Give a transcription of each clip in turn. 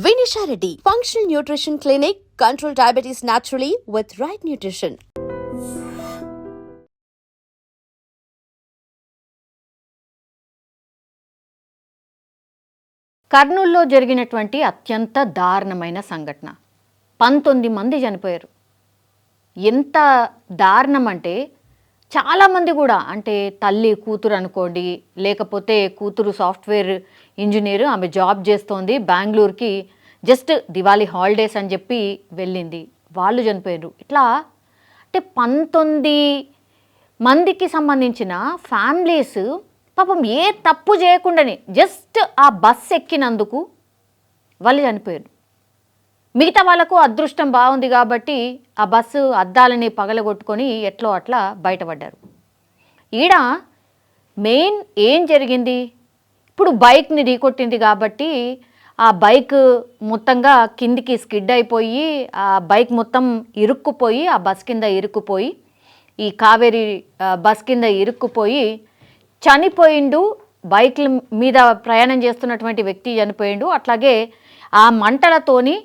Vinisha Reddy, Functional Nutrition Clinic, control diabetes naturally with right nutrition. కర్నూలులో జరిగినటువంటి అత్యంత దారుణమైన సంఘటన. 19 మంది చనిపోయారు. ఎంత దారుణం అంటే చాలామంది కూడా, అంటే తల్లి కూతురు అనుకోండి, లేకపోతే కూతురు సాఫ్ట్వేర్ ఇంజనీర్, ఆమె జాబ్ చేస్తోంది బెంగళూరుకి, జస్ట్ దివాళీ హాలిడేస్ అని చెప్పి వెళ్ళింది, వాళ్ళు చనిపోయారు. ఇట్లా అంటే 19 మందికి సంబంధించిన ఫ్యామిలీస్ పాపం ఏ తప్పు చేయకుండానే జస్ట్ ఆ బస్ ఎక్కినందుకు వాళ్ళు చనిపోయారు. మిగతా వాళ్ళకు అదృష్టం బాగుంది కాబట్టి ఆ బస్సు అద్దాలని పగలగొట్టుకొని ఎట్లో అట్లా బయటపడ్డారు. ఈడ మెయిన్ ఏం జరిగింది, ఇప్పుడు బైక్ని ఢీకొట్టింది కాబట్టి ఆ బైక్ మొత్తంగా కిందికి స్కిడ్ అయిపోయి ఆ బైక్ మొత్తం ఇరుక్కుపోయి ఆ బస్ కింద ఇరుక్కుపోయి ఈ కావేరీ బస్ కింద ఇరుక్కుపోయి చనిపోయిండు. బైక్ల మీద ప్రయాణం చేస్తున్నటువంటి వ్యక్తి చనిపోయిండు. అట్లాగే ఆ మంటలతోని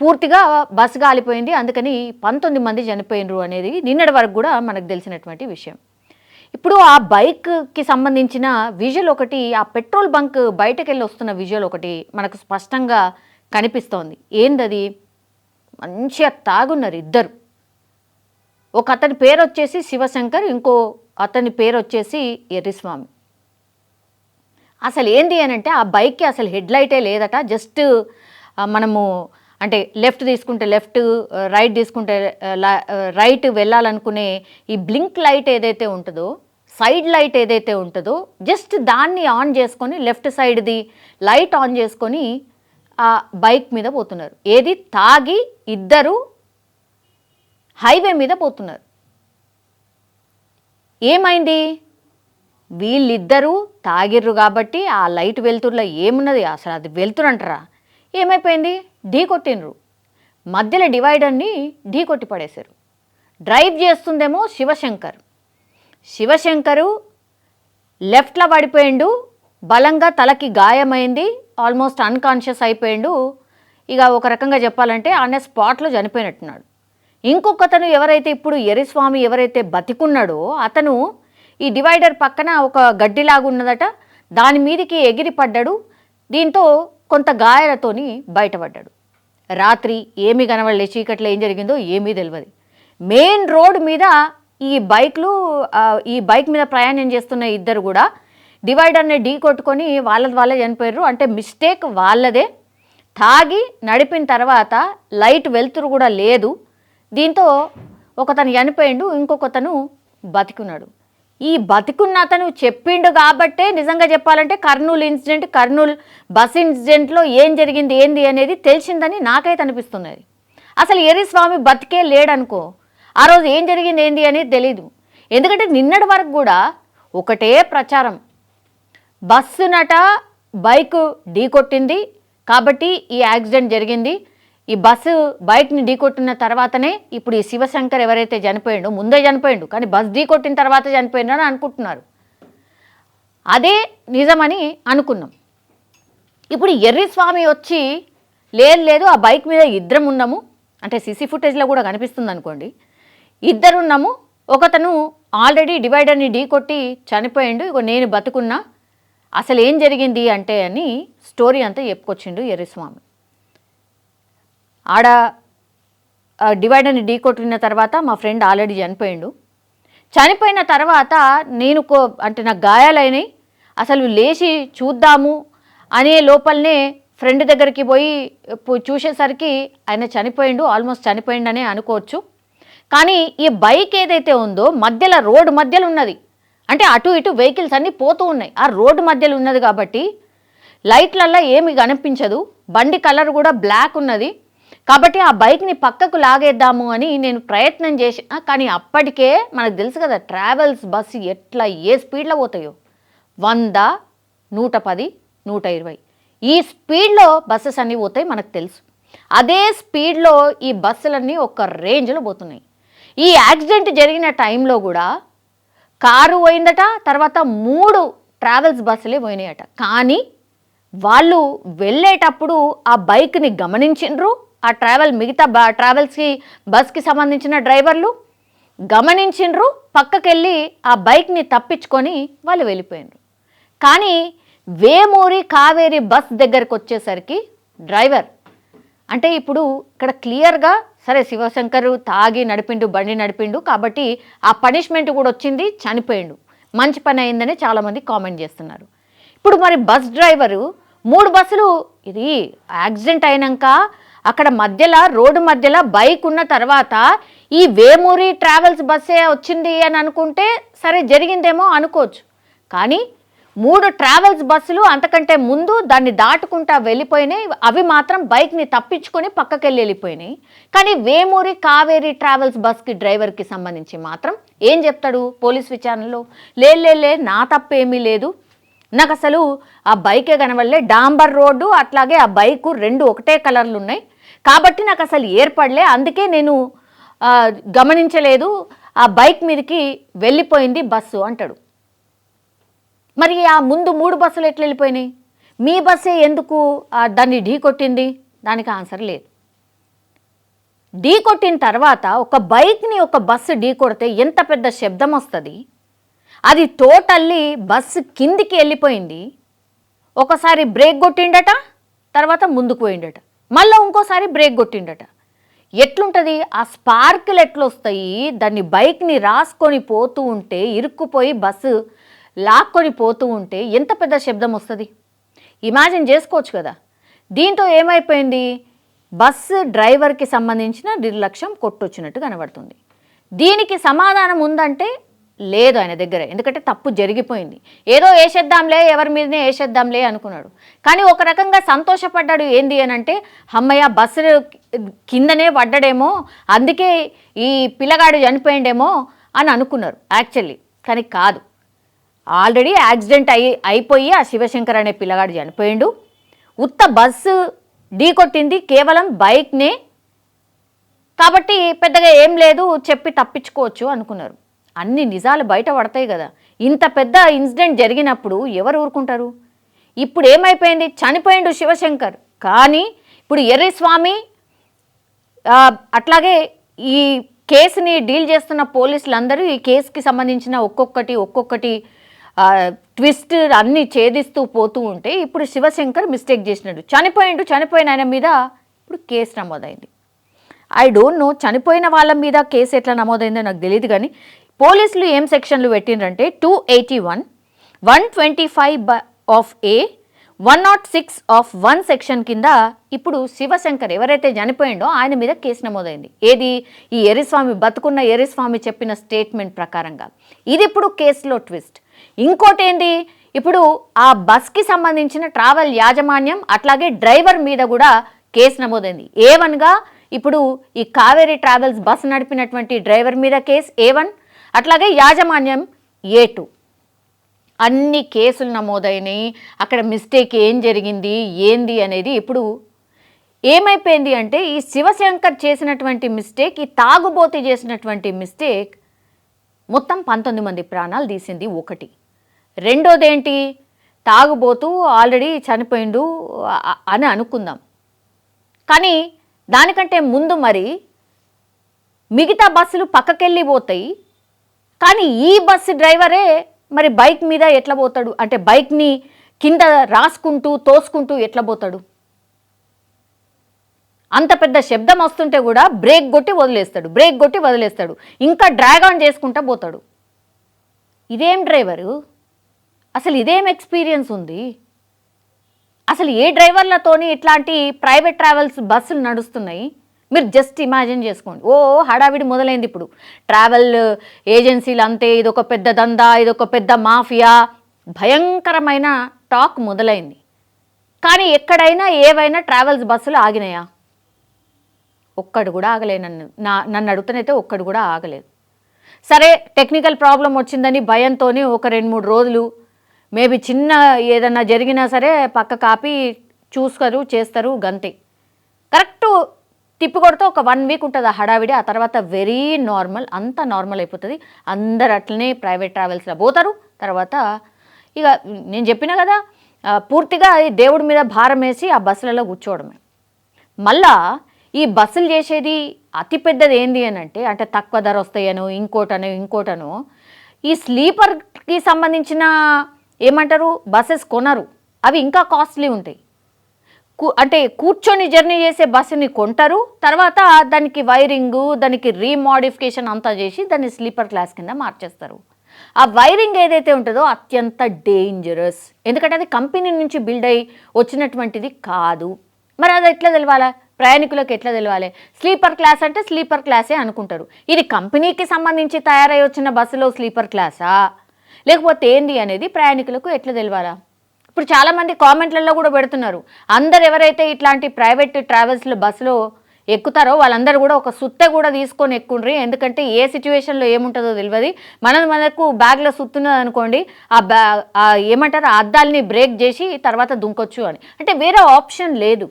పూర్తిగా బస్సు కాలిపోయింది. అందుకని 19 మంది చనిపోయినరు అనేది నిన్నటి వరకు కూడా మనకు తెలిసినటువంటి విషయం. ఇప్పుడు ఆ బైక్కి సంబంధించిన విజువల్ ఒకటి, ఆ పెట్రోల్ బంక్ బయటకు వెళ్ళి వస్తున్న విజువల్ ఒకటి మనకు స్పష్టంగా కనిపిస్తోంది. ఏందది, మంచిగా తాగున్నారు ఇద్దరు. ఒక అతని పేరు వచ్చేసి శివశంకర్, ఇంకో అతని పేరు వచ్చేసి ఎర్రిస్వామి. అసలు ఏంది అని అంటే ఆ బైక్కి అసలు హెడ్ లైటే లేదట. జస్ట్ మనము అంటే లెఫ్ట్ తీసుకుంటే లెఫ్ట్, రైట్ తీసుకుంటే రైట్ వెళ్ళాలనుకునే ఈ బ్లింక్ లైట్ ఏదైతే ఉంటుందో, సైడ్ లైట్ ఏదైతే ఉంటుందో, జస్ట్ దాన్ని ఆన్ చేసుకొని లెఫ్ట్ సైడ్ది లైట్ ఆన్ చేసుకొని ఆ బైక్ మీద పోతున్నారు. ఏది తాగి ఇద్దరు హైవే మీద పోతున్నారు. ఏమైంది, వీళ్ళిద్దరూ తాగిర్రు కాబట్టి ఆ లైట్ వెలుతురులో ఏమున్నది, అసలు అది వెలుతురు అంటారా, ఏమైపోయింది, ఢీ కొట్టినరు. మధ్యలో డివైడర్ని ఢీ కొట్టి పడేశారు. డ్రైవ్ చేస్తుందేమో శివశంకరు లెఫ్ట్లో పడిపోయిండు, బలంగా తలకి గాయమైంది, ఆల్మోస్ట్ అన్కాన్షియస్ అయిపోయిండు. ఇక ఒక రకంగా చెప్పాలంటే ఆయన స్పాట్లో చనిపోయినట్టున్నాడు. ఇంకొకతను ఎవరైతే ఇప్పుడు ఎర్రిస్వామి ఎవరైతే బతికున్నాడో అతను ఈ డివైడర్ పక్కన ఒక గడ్డిలాగా ఉన్నదట, దాని మీదకి ఎగిరి పడ్డాడు. దీంతో కొంత గాయాలతోని బయటపడ్డాడు. రాత్రి ఏమీ కనబడలే, చీకట్లో ఏం జరిగిందో ఏమీ తెలియదు. మెయిన్ రోడ్ మీద ఈ బైక్ మీద ప్రయాణం చేస్తున్న ఇద్దరు కూడా డివైడర్ని ఢీ కొట్టుకొని వాళ్ళే చనిపోయారు. అంటే మిస్టేక్ వాళ్ళదే. తాగి నడిపిన తర్వాత లైట్ వెలుతురు కూడా లేదు. దీంతో ఒకతను చనిపోయిండు, ఇంకొకతను బతికున్నాడు. ఈ బతికున్న అతను చెప్పిండు కాబట్టే నిజంగా చెప్పాలంటే కర్నూలు బస్ ఇన్సిడెంట్లో ఏం జరిగింది ఏంది అనేది తెలిసిందని నాకైతే అనిపిస్తున్నది. అసలు ఎర్రిస్వామి బతికే లేడనుకో, ఆ రోజు ఏం జరిగింది ఏంది అనేది తెలీదు. ఎందుకంటే నిన్నటి వరకు కూడా ఒకటే ప్రచారం, బస్సునట బైక్ ఢీకొట్టింది కాబట్టి ఈ యాక్సిడెంట్ జరిగింది, ఈ బస్సు బైక్ని ఢీకొట్టిన తర్వాతనే ఇప్పుడు ఈ శివశంకర్ ఎవరైతే చనిపోయిండో, ముందే చనిపోయిండు కానీ బస్ ఢీకొట్టిన తర్వాత చనిపోయిండు అని అనుకుంటున్నారు. అదే నిజమని అనుకున్నాం. ఇప్పుడు ఎర్రిస్వామి వచ్చి లేదు ఆ బైక్ మీద ఇద్దరం ఉన్నాము, అంటే సీసీ ఫుటేజ్లో కూడా కనిపిస్తుంది అనుకోండి, ఇద్దరు ఉన్నాము, ఒకతను ఆల్రెడీ డివైడర్ని ఢీకొట్టి చనిపోయిండు, ఇగో నేను బతుకున్నా, అసలు ఏం జరిగింది అంటే అని స్టోరీ అంతా చెప్పుకొచ్చిండు ఎర్రిస్వామి. ఆడ డివైడర్ని ఢీకొట్టిన తర్వాత మా ఫ్రెండ్ ఆల్రెడీ చనిపోయిన తర్వాత నేను అంటే నాకు గాయాలైనాయి, అసలు లేచి చూద్దాము అనే లోపలనే ఫ్రెండ్ దగ్గరికి పోయి చూసేసరికి ఆయన చనిపోయిండు, ఆల్మోస్ట్ చనిపోయిండనే అనుకోవచ్చు. కానీ ఈ బైక్ ఏదైతే ఉందో మధ్యలో రోడ్డు మధ్యలో ఉన్నది, అంటే అటు ఇటు వెహికల్స్ అన్నీ పోతూ ఉన్నాయి, ఆ రోడ్డు మధ్యలో ఉన్నది కాబట్టి లైట్లల్లో ఏమి కనిపించదు, బండి కలర్ కూడా బ్లాక్ ఉన్నది కాబట్టి ఆ బైక్ని పక్కకు లాగేద్దాము అని నేను ప్రయత్నం చేసిన. కానీ అప్పటికే మనకు తెలుసు కదా ట్రావెల్స్ బస్సు ఎట్లా ఏ స్పీడ్లో పోతాయో, 100, 110, 120 ఈ స్పీడ్లో బస్సెస్ అన్నీ పోతాయి మనకు తెలుసు. అదే స్పీడ్లో ఈ బస్సులన్నీ ఒక రేంజ్లో పోతున్నాయి. ఈ యాక్సిడెంట్ జరిగిన టైంలో కూడా కారు పోయిందట, తర్వాత 3 ట్రావెల్స్ బస్సులే పోయినాయట. కానీ వాళ్ళు వెళ్ళేటప్పుడు ఆ బైక్ని గమనించిండ్రు, ఆ మిగతా ట్రావెల్స్కి బస్కి సంబంధించిన డ్రైవర్లు గమనించిండ్రు, పక్కకెళ్ళి ఆ బైక్ని తప్పించుకొని వాళ్ళు వెళ్ళిపోయినరు. కానీ వేమూరి కావేరి బస్ దగ్గరకు వచ్చేసరికి డ్రైవర్ అంటే ఇప్పుడు ఇక్కడ క్లియర్గా సరే శివశంకర్ తాగి బండి నడిపిండు కాబట్టి ఆ పనిష్మెంట్ కూడా వచ్చింది, చనిపోయిండు, మంచి పని అయిందని చాలామంది కామెంట్ చేస్తున్నారు. ఇప్పుడు మరి బస్ డ్రైవరు 3 బస్సులు ఇది యాక్సిడెంట్ అయినాక అక్కడ మధ్యలో రోడ్డు మధ్యలో బైక్ ఉన్న తర్వాత ఈ వేమూరి ట్రావెల్స్ బస్సే వచ్చింది అని అనుకుంటే సరే జరిగిందేమో అనుకోవచ్చు. కానీ 3 ట్రావెల్స్ బస్సులు అంతకంటే ముందు దాన్ని దాటుకుంటా వెళ్ళిపోయినాయి. అవి మాత్రం బైక్ని తప్పించుకొని పక్కకెళ్ళి వెళ్ళిపోయినాయి. కానీ వేమూరి కావేరి ట్రావెల్స్ బస్కి డ్రైవర్కి సంబంధించి మాత్రం ఏం చెప్తాడు పోలీస్ విచారణలో? లే నా తప్పేమీ లేదు, నాకు అసలు ఆ బైకే కనబడలే, డాంబర్ రోడ్డు అట్లాగే ఆ బైకు 2 ఒకటే కలర్లు ఉన్నాయి కాబట్టి నాకు అసలు ఏర్పడలే, అందుకే నేను గమనించలేదు, ఆ బైక్ మీదకి వెళ్ళిపోయింది బస్సు అంటాడు. మరి ఆ ముందు 3 బస్సులు ఎట్లా వెళ్ళిపోయినాయి? మీ బస్సే ఎందుకు దాన్ని ఢీ కొట్టింది? దానికి ఆన్సర్ లేదు. ఢీ కొట్టిన తర్వాత ఒక బైక్ని ఒక బస్సు ఢీ కొడితే ఎంత పెద్ద శబ్దం వస్తుంది. అది టోటల్లీ బస్సు కిందికి వెళ్ళిపోయింది. ఒకసారి బ్రేక్ కొట్టిండట, తర్వాత ముందుకు పోయిండట, మళ్ళీ ఇంకోసారి బ్రేక్ కొట్టిండట. ఎట్లుంటుంది ఆ స్పార్కులు ఎట్లొస్తాయి? దాన్ని బైక్ని రాసుకొని పోతూ ఉంటే ఇరుక్కుపోయి బస్సు లాక్కొని పోతూ ఉంటే ఎంత పెద్ద శబ్దం వస్తుంది ఇమాజిన్ చేసుకోవచ్చు కదా. దీంతో ఏమైపోయింది, బస్సు డ్రైవర్కి సంబంధించిన నిర్లక్ష్యం కొట్టొచ్చినట్టు కనబడుతుంది. దీనికి సమాధానం ఉందంటే లేదు ఆయన దగ్గర, ఎందుకంటే తప్పు జరిగిపోయింది. ఏదో వేసేద్దాంలే, ఎవరి మీదనే వేసేద్దాంలే అనుకున్నాడు. కానీ ఒక రకంగా సంతోషపడ్డాడు. ఏంది అని అంటే అమ్మయ్య బస్సు కిందనే పడ్డాడేమో, అందుకే ఈ పిల్లగాడు చనిపోయిండేమో అని అనుకున్నారు యాక్చువల్లీ. కానీ కాదు, ఆల్రెడీ యాక్సిడెంట్ అయిపోయి ఆ శివశంకర్ అనే పిల్లగాడు చనిపోయిండు. ఉత్త బస్సు ఢీ కొట్టింది కేవలం బైక్నే కాబట్టి పెద్దగా ఏం లేదు, చెప్పి తప్పించుకోవచ్చు అనుకున్నారు. అన్ని నిజాలు బయట పడతాయి కదా. ఇంత పెద్ద ఇన్సిడెంట్ జరిగినప్పుడు ఎవరు ఊరుకుంటారు? ఇప్పుడు ఏమైపోయింది, చనిపోయిండు శివశంకర్. కానీ ఇప్పుడు ఎర్రిస్వామి అట్లాగే ఈ కేసుని డీల్ చేస్తున్న పోలీసులందరూ ఈ కేసుకి సంబంధించిన ఒక్కొక్కటి ట్విస్ట్ అన్నీ ఛేదిస్తూ పోతూ ఉంటే ఇప్పుడు శివశంకర్ మిస్టేక్ చేసినాడు, చనిపోయిన ఆయన మీద ఇప్పుడు కేసు నమోదైంది. ఐ డోంట్ నో చనిపోయిన వాళ్ళ మీద కేసు ఎట్లా నమోదైందో నాకు తెలియదు. కానీ పోలీసులు ఏం సెక్షన్లు పెట్టిండ్రంటే 281, 125 ఆఫ్ A, 106 ఆఫ్ 1 సెక్షన్ కింద ఇప్పుడు శివశంకర్ ఎవరైతే చనిపోయిండో ఆయన మీద కేసు నమోదైంది. ఏది ఈ ఎర్రిస్వామి బతుకున్న ఎర్రిస్వామి చెప్పిన స్టేట్మెంట్ ప్రకారంగా. ఇది ఇప్పుడు కేసులో ట్విస్ట్. ఇంకోటి ఏంది, ఇప్పుడు ఆ బస్కి సంబంధించిన ట్రావెల్ యాజమాన్యం అట్లాగే డ్రైవర్ మీద కూడా కేసు నమోదైంది. A1గా ఇప్పుడు ఈ కావేరీ ట్రావెల్స్ బస్ నడిపినటువంటి డ్రైవర్ మీద కేసు A1, అట్లాగే యాజమాన్యం A2. అన్ని కేసులు నమోదైనాయి. అక్కడ మిస్టేక్ ఏం జరిగింది ఏంది అనేది ఇప్పుడు ఏమైపోయింది అంటే ఈ శివశంకర్ చేసినటువంటి మిస్టేక్, ఈ తాగుబోతి చేసినటువంటి మిస్టేక్ మొత్తం 19 మంది ప్రాణాలు తీసింది ఒకటి. రెండోదేంటి, తాగుబోతూ ఆల్రెడీ చనిపోయిండు అని అనుకుందాం. కానీ దానికంటే ముందు మరి మిగతా బస్సులు పక్కకెళ్ళి పోతాయి. కానీ ఈ బస్సు డ్రైవరే మరి బైక్ మీద ఎట్లా పోతాడు? అంటే బైక్ని కింద రాసుకుంటూ తోసుకుంటూ ఎట్లా పోతాడు? అంత పెద్ద శబ్దం వస్తుంటే కూడా బ్రేక్ కొట్టి వదిలేస్తాడు, ఇంకా డ్రాగ్ ఆన్ చేసుకుంటూ పోతాడు. ఇదేం డ్రైవరు? అసలు ఇదేం ఎక్స్పీరియన్స్ ఉంది? అసలు ఏ డ్రైవర్లతోని ఇట్లాంటి ప్రైవేట్ ట్రావెల్స్ బస్సులు నడుస్తున్నాయి? మీరు జస్ట్ ఇమాజిన్ చేసుకోండి. హడావిడి మొదలైంది ఇప్పుడు. ట్రావెల్ ఏజెన్సీలు అంతే, ఇదొక పెద్ద దందా, ఇదొక పెద్ద మాఫియా, భయంకరమైన టాక్ మొదలైంది. కానీ ఎక్కడైనా ఏవైనా ట్రావెల్స్ బస్సులు ఆగినాయా? ఒక్కడు కూడా ఆగలేదు. నన్ను అడుగుతానైతే ఒక్కడు కూడా ఆగలేదు. సరే టెక్నికల్ ప్రాబ్లం వచ్చిందని భయంతో ఒక 2-3 రోజులు మేబీ చిన్న ఏదన్నా జరిగినా సరే పక్క కాపీ చేస్తారు గంతే. కరెక్టు తిప్పి కొడితే ఒక 1 వీక్ ఉంటుంది ఆ హడావిడి. ఆ తర్వాత వెరీ నార్మల్, అంతా నార్మల్ అయిపోతుంది. అందరు అట్లనే ప్రైవేట్ ట్రావెల్స్లో పోతారు. తర్వాత ఇక నేను చెప్పిన కదా, పూర్తిగా అది దేవుడి మీద భారం వేసి ఆ బస్సులలో కూర్చోవడమే. మళ్ళా ఈ బస్సులు చేసేది అతి పెద్దది ఏంది అని అంటే తక్కువ ధర వస్తాయనో ఇంకోటనో ఈ స్లీపర్కి సంబంధించిన ఏమంటారు బస్సెస్ కొనరు, అవి ఇంకా కాస్ట్లీ ఉంటాయి. అంటే కూర్చొని జర్నీ చేసే బస్సుని కొంటారు, తర్వాత దానికి వైరింగు, దానికి రీమోడిఫికేషన్ అంతా చేసి దాన్ని స్లీపర్ క్లాస్ కింద మార్చేస్తారు. ఆ వైరింగ్ ఏదైతే ఉంటుందో అత్యంత డేంజరస్, ఎందుకంటే అది కంపెనీ నుంచి బిల్డ్ అయ్యి వచ్చినటువంటిది కాదు. మరి అది ఎట్లా తెలవాలా, ప్రయాణికులకు ఎట్లా తెలవాలి? స్లీపర్ క్లాస్ అంటే స్లీపర్ క్లాసే అనుకుంటారు. ఇది కంపెనీకి సంబంధించి తయారై వచ్చిన బస్సులో స్లీపర్ క్లాసా లేకపోతే ఏంది అనేది ప్రయాణికులకు ఎట్లా తెలవాలా? ఇప్పుడు చాలామంది కామెంట్లలో కూడా పెడుతున్నారు, అందరు ఎవరైతే ఇట్లాంటి ప్రైవేట్ ట్రావెల్స్లో బస్సులో ఎక్కుతారో వాళ్ళందరూ కూడా ఒక సుత్తె కూడా తీసుకొని ఎక్కుండ్రి, ఎందుకంటే ఏ సిచ్యువేషన్లో ఏముంటుందో తెలియదు. మనకు బ్యాగ్లో సుత్తున్నది అనుకోండి, ఏమంటారు ఆ అద్దాలని బ్రేక్ చేసి తర్వాత దుంకొచ్చు అని. అంటే వేరే ఆప్షన్ లేదు.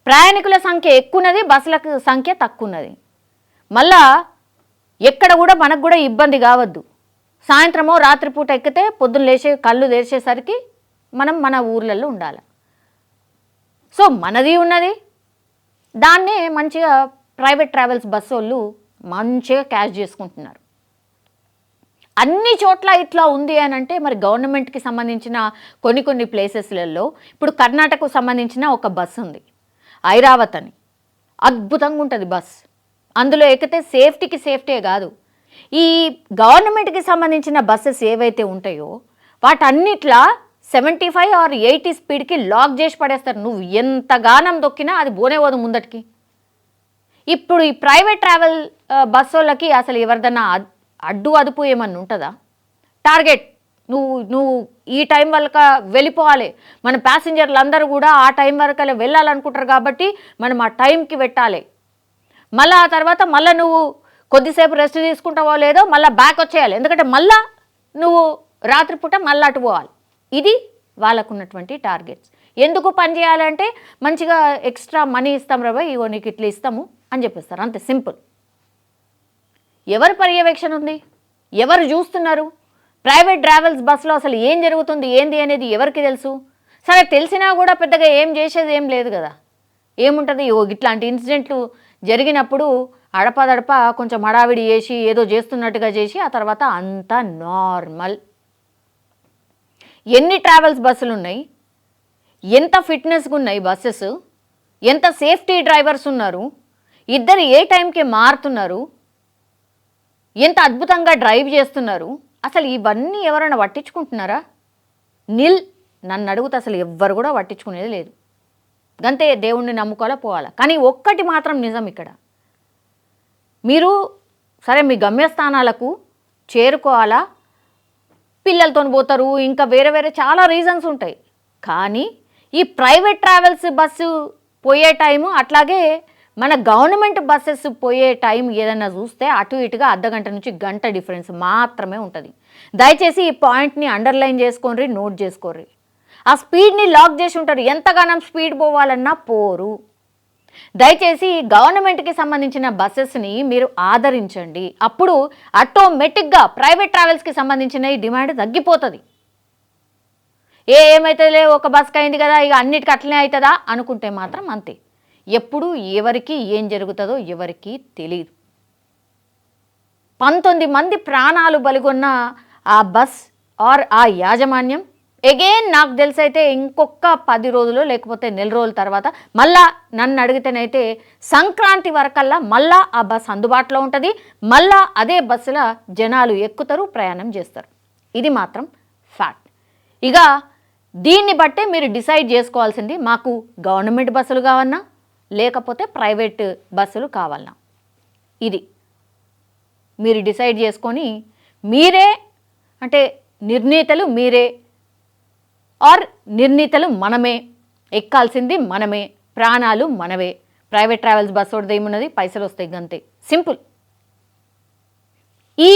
ప్రయాణికుల సంఖ్య ఎక్కున్నది, బస్సుల సంఖ్య తక్కువన్నది. మళ్ళా ఎక్కడ కూడా మనకు కూడా ఇబ్బంది కావద్దు. సాయంత్రమో రాత్రిపూట ఎక్కితే పొద్దున్న లేచే కళ్ళు తెరిచేసరికి మనం మన ఊర్లలో ఉండాలి. సో మనది ఉన్నది, దాన్నే మంచిగా ప్రైవేట్ ట్రావెల్స్ బస్సు వాళ్ళు మంచిగా క్యాష్ చేసుకుంటున్నారు. అన్ని చోట్ల ఇట్లా ఉంది అని అంటే మరి గవర్నమెంట్కి సంబంధించిన కొన్ని ప్లేసెస్లలో, ఇప్పుడు కర్ణాటకకు సంబంధించిన ఒక బస్సు ఉంది ఐరావత్ అని, అద్భుతంగా ఉంటుంది బస్. అందులో ఎక్కితే సేఫ్టీయే కాదు, ఈ గవర్నమెంట్కి సంబంధించిన బస్సెస్ ఏవైతే ఉంటాయో వాటన్నిట్లా 75 or 80 స్పీడ్కి లాక్ చేసి పడేస్తారు. నువ్వు ఎంతగానం దొక్కినా అది పోదు ముందటికి. ఇప్పుడు ఈ ప్రైవేట్ ట్రావెల్ బస్ వాళ్ళకి అసలు ఎవరిదన్నా అదుపు ఏమన్నా ఉంటుందా? టార్గెట్ నువ్వు ఈ టైం వరకు వెళ్ళిపోవాలి, మన ప్యాసింజర్లు అందరూ కూడా ఆ టైం వరకు వెళ్ళాలనుకుంటారు కాబట్టి మనం ఆ టైంకి పెట్టాలి. మళ్ళీ ఆ తర్వాత మళ్ళీ నువ్వు కొద్దిసేపు రెస్ట్ తీసుకుంటావో లేదో మళ్ళీ బ్యాక్ వచ్చేయాలి, ఎందుకంటే మళ్ళీ నువ్వు రాత్రిపూట మళ్ళీ అటు పోవాలి. ఇది వాళ్ళకున్నటువంటి టార్గెట్స్. ఎందుకు పని చేయాలంటే మంచిగా ఎక్స్ట్రా మనీ ఇస్తాం రా బాయ్, ఇగో నీకు ఇట్లా ఇస్తాము అని చెప్పేస్తారు, అంతే సింపుల్. ఎవరి పర్యవేక్షణ ఉంది, ఎవరు చూస్తున్నారు? ప్రైవేట్ ట్రావెల్స్ బస్సులో అసలు ఏం జరుగుతుంది ఏంది అనేది ఎవరికి తెలుసు? సరే తెలిసినా కూడా పెద్దగా ఏం చేసేది ఏం లేదు కదా. ఏముంటుంది, ఇట్లాంటి ఇన్సిడెంట్లు జరిగినప్పుడు అడపదడప కొంచెం హడావిడి చేసి ఏదో చేస్తున్నట్టుగా చేసి ఆ తర్వాత అంతా నార్మల్. ఎన్ని ట్రావెల్స్ బస్సులు ఉన్నాయి, ఎంత ఫిట్నెస్గా ఉన్నాయి బస్సెస్, ఎంత సేఫ్టీ డ్రైవర్స్ ఉన్నారు, ఇద్దరు ఏ టైంకి మారుతున్నారు, ఎంత అద్భుతంగా డ్రైవ్ చేస్తున్నారు, అసలు ఇవన్నీ ఎవరైనా పట్టించుకుంటున్నారా? నన్ను అడుగుతా అసలు ఎవ్వరు కూడా పట్టించుకునేది లేదు. గంతే, దేవుణ్ణి నమ్ముకోవాలా పోవాలా. కానీ ఒక్కటి మాత్రం నిజం, ఇక్కడ మీరు సరే మీ గమ్యస్థానాలకు చేరుకోవాలా, పిల్లలతో పోతారు, ఇంకా వేరే చాలా రీజన్స్ ఉంటాయి. కానీ ఈ ప్రైవేట్ ట్రావెల్స్ బస్సు పోయే టైము, అట్లాగే మన గవర్నమెంట్ బస్సెస్ పోయే టైం ఏదైనా చూస్తే అటు ఇటుగా అర్ధగంట నుంచి గంట డిఫరెన్స్ మాత్రమే ఉంటుంది. దయచేసి ఈ పాయింట్ని అండర్లైన్ చేసుకోండి, నోట్ చేసుకోర్రి. ఆ స్పీడ్ని లాక్ చేసి ఉంటారు, ఎంతగానో స్పీడ్ పోవాలన్నా పోరు. దయచేసి గవర్నమెంట్కి సంబంధించిన బస్సెస్ని మీరు ఆదరించండి, అప్పుడు ఆటోమేటిక్గా ప్రైవేట్ ట్రావెల్స్కి సంబంధించిన ఈ డిమాండ్ తగ్గిపోతుంది. ఏమైతే ఒక బస్కి అయింది కదా ఇక అన్నిటికీ అట్లనే అవుతుందా అనుకుంటే మాత్రం అంతే. ఎప్పుడు ఎవరికి ఏం జరుగుతుందో ఎవరికి తెలియదు. 19 మంది ప్రాణాలు బలిగొన్న ఆ బస్ ఆర్ ఆ యాజమాన్యం అగైన్ నాకు తెలిసైతే ఇంకొక 10 రోజులు లేకపోతే నెల రోజుల తర్వాత మళ్ళా నన్ను అడిగితేనైతే సంక్రాంతి వరకల్లా మళ్ళా ఆ బస్ అందుబాటులో ఉంటుంది, మళ్ళా అదే బస్సులో జనాలు ఎక్కుతారు, ప్రయాణం చేస్తారు. ఇది మాత్రం ఫ్యాక్ట్. ఇక దీన్ని బట్టే మీరు డిసైడ్ చేసుకోవాల్సింది, మాకు గవర్నమెంట్ బస్సులు కావన్నా లేకపోతే ప్రైవేట్ బస్సులు కావాలన్నా. ఇది మీరు డిసైడ్ చేసుకొని మీరే, అంటే నిర్ణీతలు మీరే ఆర్ నిర్ణీతలు మనమే, ఎక్కాల్సింది మనమే, ప్రాణాలు మనవే. ప్రైవేట్ ట్రావెల్స్ బస్సు ఒకటి ఏమున్నది, పైసలు వస్తాయి గంతే, సింపుల్. ఈ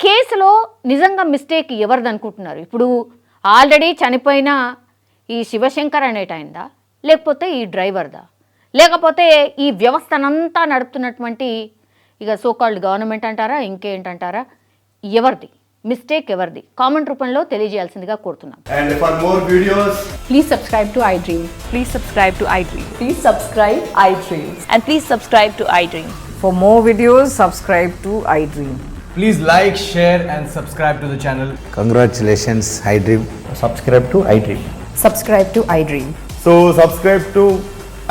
కేసులో నిజంగా మిస్టేక్ ఎవరిది అనుకుంటున్నారు? ఇప్పుడు ఆల్రెడీ చనిపోయిన ఈ శివశంకర్ అనేటైందా, లేకపోతే ఈ డ్రైవర్దా, లేకపోతే ఈ వ్యవస్థనంతా నడుపుతున్నటువంటి ఇక సోకాల్డ్ గవర్నమెంట్ అంటారా ఇంకేంటంటారా, ఎవరిది? మిస్టేక్ ఎవరిది? కామెంట్ రూపంలో తెలియజేయాల్సిందిగా కోరుతున్నాం. And for more videos, Please subscribe to iDream. Please subscribe to iDream. Please subscribe iDream. And please subscribe to iDream. For more videos, subscribe to iDream. please like, share and subscribe to the channel. Congratulations, iDream. Subscribe to iDream. Subscribe to iDream. So subscribe to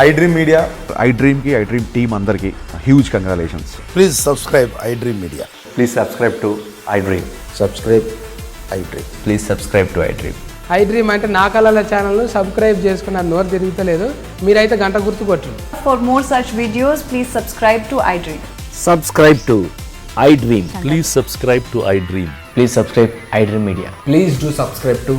iDream Media. iDream ki iDream team andarki huge congratulations. Please subscribe iDream Media. Please subscribe to iDream. Subscribe iDream. Please subscribe to iDream. iDream అంటే నా కళల ఛానల్ను subscribe చేసుకున్న నోరు తిరుగుతలేదు, మీరైతే గంట గుర్తు కొట్టండి. For more such videos, please subscribe to iDream. Subscribe to iDream. Please subscribe to iDream. Please subscribe iDream Media. Please do subscribe to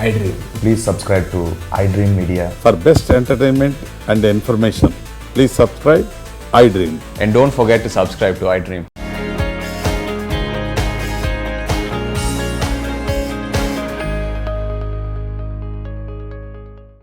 iDream. Please subscribe to iDream Media. For best entertainment and information, please subscribe iDream. And don't forget to subscribe to iDream.